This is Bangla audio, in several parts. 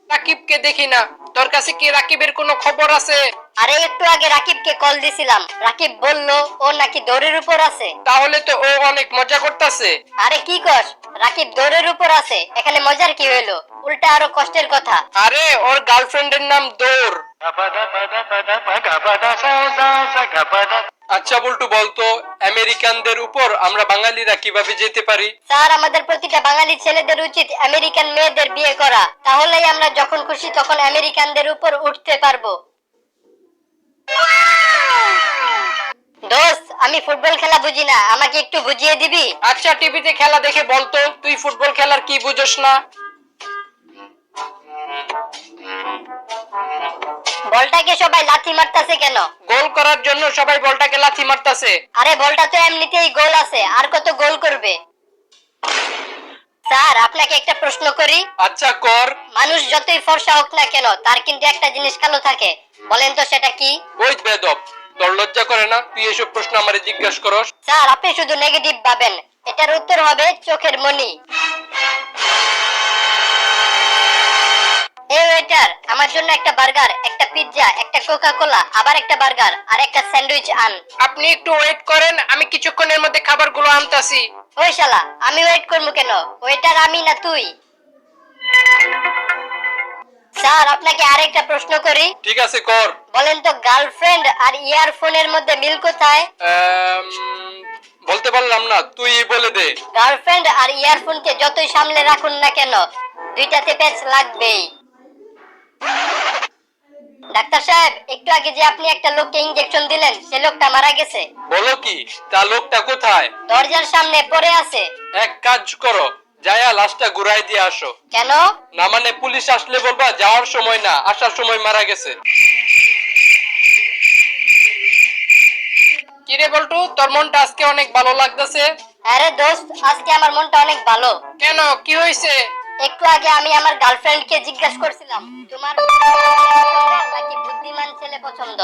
রাকিবকে দেখি না, তোর কাছে কি রাকিবের কোনো খবর আছে? আরে একটু আগে রাকিবকে কল দিছিলাম, রাকিব বলল ও নাকি দৌড়ের উপর আছে। তাহলে তো ও অনেক মজা করতেছে। আরে কি কস, রাকিব দৌড়ের উপর আছে, এখানে মজার কি হইলো? উল্টা আরো কষ্টের কথা। আরে ওর গার্লফ্রেন্ডের নাম দৌড়। আচ্ছা বল্টু, বলতো আমেরিকানদের উপর আমরা বাঙালিরা কিভাবে যেতে পারি? স্যার, আমাদের প্রতিটা বাঙালি ছেলেদের উচিত আমেরিকান মেয়েদের বিয়ে করা, তাহলেই আমরা যখন খুশি তখন আমেরিকানদের উপর উঠতে পারবো। দোস্ত, আমি ফুটবল খেলা বুঝি না, আমাকে একটু বুঝিয়ে দিবি? আচ্ছা, টিভিতে খেলা দেখে বলতো, তুই ফুটবল খেলার কি বুঝোস না? বলটাকে সবাই লাথি মারতাছে কেন? গোল করার জন্য সবাই বলটাকে লাথি মারতাছে। আরে বলটা তো এমনিতেই গোল আছে, আর কত গোল করবে? স্যার, আপনাকে একটা প্রশ্ন করি। আচ্ছা কর। মানুষ যতই ফর্সা হোক না কেন, তার কিন্তু একটা জিনিস কালো থাকে, বলেন তো সেটা কি? ওই বেদব, তোর লজ্জা করে না তুই এসব প্রশ্ন আমারে জিজ্ঞাসা করস? স্যার, আপনি শুধু নেগেটিভ ভাবেন, এটার উত্তর হবে চোখের মনি। এই ওয়েটার, আমার জন্য একটা বার্গার, একটা পিৎজা, একটা কোকা কোলা, আবার একটা বার্গার আর একটা স্যান্ডউইচ আন। আপনি একটু ওয়েট করেন, আমি কিছুক্ষণের মধ্যে খাবারগুলো আনতাছি। ওই শালা, আমি ওয়েট করবো কেন? ওয়েটার আমি না তুই? স্যার, আপনাকে আরেকটা প্রশ্ন করি। ঠিক আছে কর। বলেন তো, গার্লফ্রেন্ড আর ইয়ারফোনের মধ্যে মিল কোথায়? বলতে পারলাম না, তুই বলে দে। গার্লফ্রেন্ড আর ইয়ারফোনকে যতই সামলে রাখুন না কেন, দুইটাতে প্যাচ লাগবেই। ডাক্তার সাহেব, একটু আগে যে আপনি একটা লোককে ইনজেকশন দিলেন, সে লোকটা মারা গেছে। বলো কি? তা লোকটা কোথায়? দরজার সামনে পড়ে আছে। এক কাজ করো, যায়া লাশটা ঘুরাই দিয়ে আসো। কেন? না মানে পুলিশ আসলে বলবা যাওয়ার সময় না, আসার সময় মারা গেছে। কিরে বল্টু, তোর মনটা আজকে অনেক ভালো লাগতেছে? আরে দোস্ত, আজকে আমার মনটা অনেক ভালো। কেন, কি হয়েছে? একটু আগে আমি আমার গার্লফ্রেন্ডকে জিজ্ঞাসা করছিলাম, তোমার নাকি বুদ্ধিমান ছেলে পছন্দ?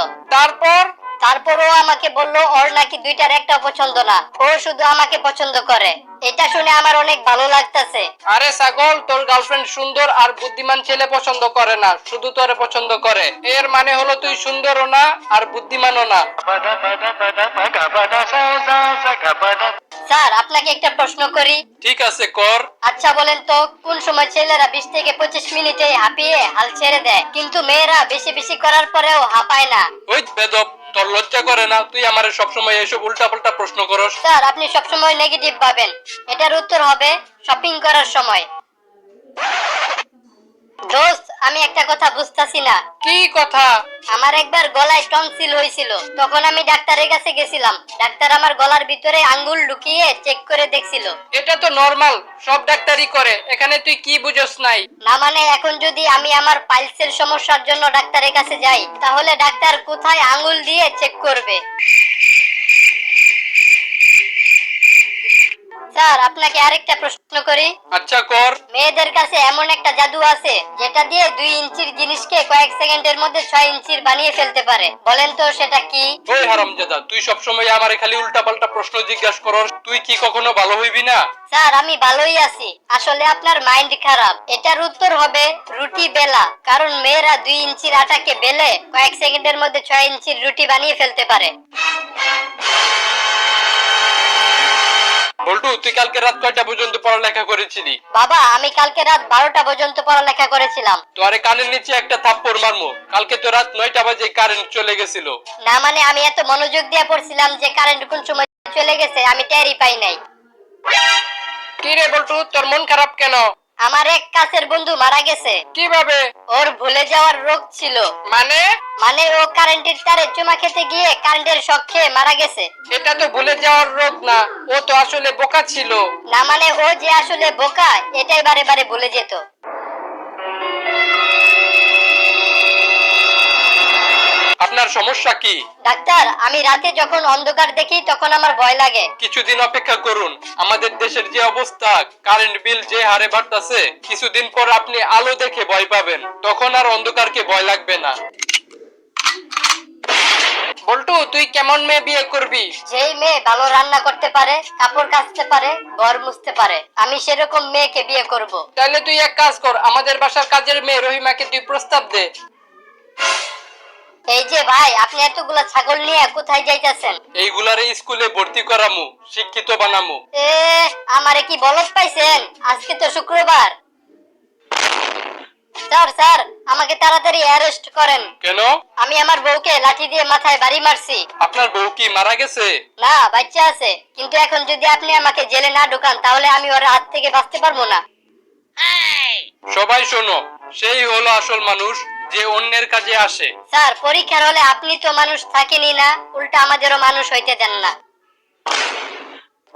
তারপর ও আমাকে বলল ওর নাকি দুইটার একটা পছন্দ না, ও শুধু আমাকে পছন্দ করে। এটা শুনে আমার অনেক ভালো লাগতেছে। আরে ছাগল, তোর গার্লফ্রেন্ড সুন্দর আর বুদ্ধিমান ছেলে পছন্দ করে না, শুধু তোরে পছন্দ করে। এর মানে হলো তুই সুন্দরও না আর বুদ্ধিমানও না। স্যার, আপনাকে একটা প্রশ্ন করি। ঠিক আছে কর। আচ্ছা বলেন তো, কোন সময় ছেলেরা 20 থেকে 25 মিনিটে হাঁপিয়ে হাল ছেড়ে দেয়, কিন্তু মেয়েরা বেশি বেশি করার পরেও হাঁপায় না? ওই বেদব, তোর লজ্জা করে না তুই আমারে সবসময় এসব উল্টাপাল্টা প্রশ্ন করস? স্যার, আপনি সবসময় নেগেটিভ ভাবেন, এটার উত্তর হবে শপিং করার সময়। দোস্ত, আমি একটা কথা বুঝতাছি না। কি কথা? আমার একবার গলায় টনসিল হয়েছিল, তখন আমি ডাক্তারের কাছে গেছিলাম। ডাক্তার আমার গলার ভিতরে আঙ্গুল ঢুকিয়ে চেক করে দেখছিল। এটা তো নরমাল, সব ডাক্তারই করে, এখানে তুই কি বুঝস নাই? না মানে, এখন যদি আমি আমার পাইলসের সমস্যার জন্য ডাক্তারের কাছে যাই, তাহলে ডাক্তার কোথায় আঙ্গুল দিয়ে চেক করবে? স্যার, আপনাকে আরেকটা প্রশ্ন করি। আচ্ছা কর। মেয়েদের কাছে এমন একটা জাদু আছে, যেটা দিয়ে 2 ইঞ্চির জিনিসকে কয়েক সেকেন্ডের মধ্যে 6 ইঞ্চির বানিয়ে ফেলতে পারে, বলেন তো সেটা কি? ওই হারামজাদা, তুই সবসময় আমারে খালি উল্টাপাল্টা প্রশ্ন জিজ্ঞাসা করস, তুই কি কখনো ভালো হইবি না? স্যার, আমি ভালোই আছি, আসলে আপনার মাইন্ড খারাপ। এটার উত্তর হবে রুটি বেলা, কারণ মেয়েরা 2 ইঞ্চির আটাকে বেলে কয়েক সেকেন্ডের মধ্যে 6 ইঞ্চির রুটি বানিয়ে ফেলতে পারে। বল্টু, তুই কালকে রাত কয়টা পর্যন্ত পড়ালেখা করেছিলি? বাবা, আমি কালকে রাত 12টা পর্যন্ত পড়ালেখা করেছিলাম। তোরে কানের নিচে একটা থাপ্পড় মারমু। কালকে তো রাত 9টা বাজে কারেন্ট চলে গেছিল। না মানে, আমি এত মনোযোগ দিয়ে পড়ছিলাম যে কারেন্ট কোন সময় চলে গেছে আমি টেরই পাই নাই। কি রে বল্টু, তোর মন খারাপ কেন? আমার এক কাছের বন্ধু মারা গেছে। কিভাবে? ওর ভুলে যাওয়ার রোগ ছিল। মানে ও কারেন্টের তারে চুমা খেতে গিয়ে কারেন্টের শক খেয়ে মারা গেছে। এটা তো ভুলে যাওয়ার রোগ না, ও তো আসলে বোকা ছিল। না মানে, ও যে আসলে বোকা এটাই বারে বারে ভুলে যেত। আপনার সমস্যা কি? ডাক্তার, আমি রাতে যখন অন্ধকার দেখি তখন আমার ভয় লাগে। কিছুদিন অপেক্ষা করুন, আমাদের দেশের যে অবস্থা, কারেন্ট বিল যে হারে বাড়তাছে, কিছুদিন পর আপনি আলো দেখে ভয় পাবেন, তখন আর অন্ধকারকে ভয় লাগবে না। বল্টু তুই কেমন মেয়ে বিয়ে করবি? যেই মেয়ে ভালো রান্না করতে পারে, কাপড় কাচতে পারে, ঘর মুছতে পারে, আমি সেরকম মেয়েকে বিয়ে করব। তাহলে তুই এক কাজ কর, আমাদের বাসার কাজের মেয়ে রহিমাকে তুই প্রস্তাব দে। এই যে ভাই, আপনি এতগুলা ছাগল নিয়ে কোথায় যাইতেছেন? এইগুলারে স্কুলে ভর্তি করামু, শিক্ষিত বানামু। আমারে কি বলদ পাইছেন? আজকে তো শুক্রবার। স্যার স্যার, আমাকে তাড়াতাড়ি অ্যারেস্ট করেন। কেন? আমি আমার বউকে লাঠি দিয়ে মাথায় বাড়ি মারছি। আপনার বউ কি মারা গেছে? না, বাচ্চা আছে। কিন্তু এখন যদি আপনি আমাকে জেলে না ঢোকান তাহলে আমি ওর হাত থেকে বাঁচতে পারবো না। সবাই শোনো, সেই হলো আসল মানুষ যে অন্যের কাজে আসে। স্যার, পরীক্ষার হলে আপনি তো মানুষ থাকেনই না, উল্টা আমাদেরও মানুষ হইতে দেন না।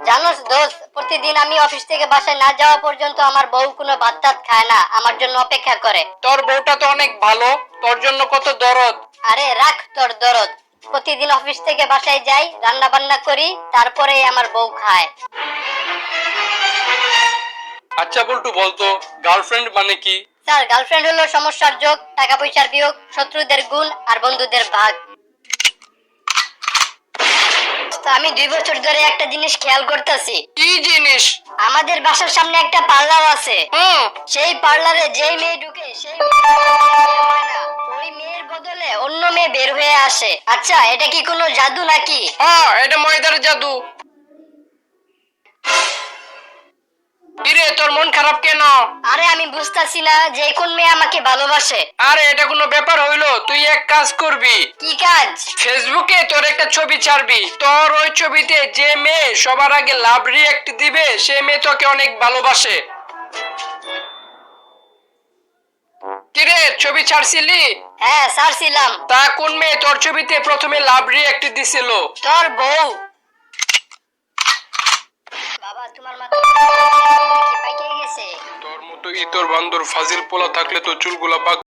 জানোস দোস্ত, প্রতিদিন আমি অফিস থেকে বাসায় না যাওয়া পর্যন্ত আমার বউ কোনো ভাত টাত খায় না, আমার জন্য অপেক্ষা করে। তোর বউটা তো অনেক ভালো, তোর জন্য কত দরদ। আরে রাখ তোর দরদ। প্রতিদিন অফিস থেকে বাসায় যাই, রান্না বান্না করি, তারপরে আমার বউ খায়। আচ্ছা বল্টু বলতো, গার্লফ্রেন্ড মানে কি? স্যার, গার্লফ্রেন্ড হলো সমস্যার যোগ, টাকা পয়সার বিয়োগ, শত্রুদের গুণ আর বন্ধুদের ভাগ। তো আমি 2 বছর ধরে একটা জিনিস খেয়াল করতেছি। কি জিনিস? আমাদের বাসার সামনে একটা পার্লার আছে। সেই পার্লারে যেই মেয়ে ঢুকে সেই ওই মেয়ের বদলে অন্য মেয়ে বের হয়ে আসে। আচ্ছা, এটা কি কোনো জাদু নাকি? হ্যাঁ, এটা ময়দার জাদু। কিরে, তোর মন খারাপ কেন? আরে আমি বুঝতাছি না যে কোন মেয়ে আমাকে ভালোবাসে। আরে এটা কোনো ব্যাপার হইলো? তুই এক কাজ করবি, কি কাজ? ফেসবুকে তোর একটা ছবি ছাড়বি। তোর ওই ছবিতে যে মেয়ে সবার আগে লাভ রিঅ্যাক্ট দিবে সে মেয়ে তোকে অনেক ভালোবাসে। কিরে, ছবি ছাড়ছিলি? হ্যাঁ ছাড়ছিলাম। তা কোন মেয়ে তোর ছবিতে প্রথমে লাভ রিঅ্যাক্ট দিছিল? তোর বউ। বাবা, তোমার মাথা কি পাইকে গেছে? তোর মতো ইতর বান্দর ফাজিল পোলা থাকলে তো চুলগুলা পাক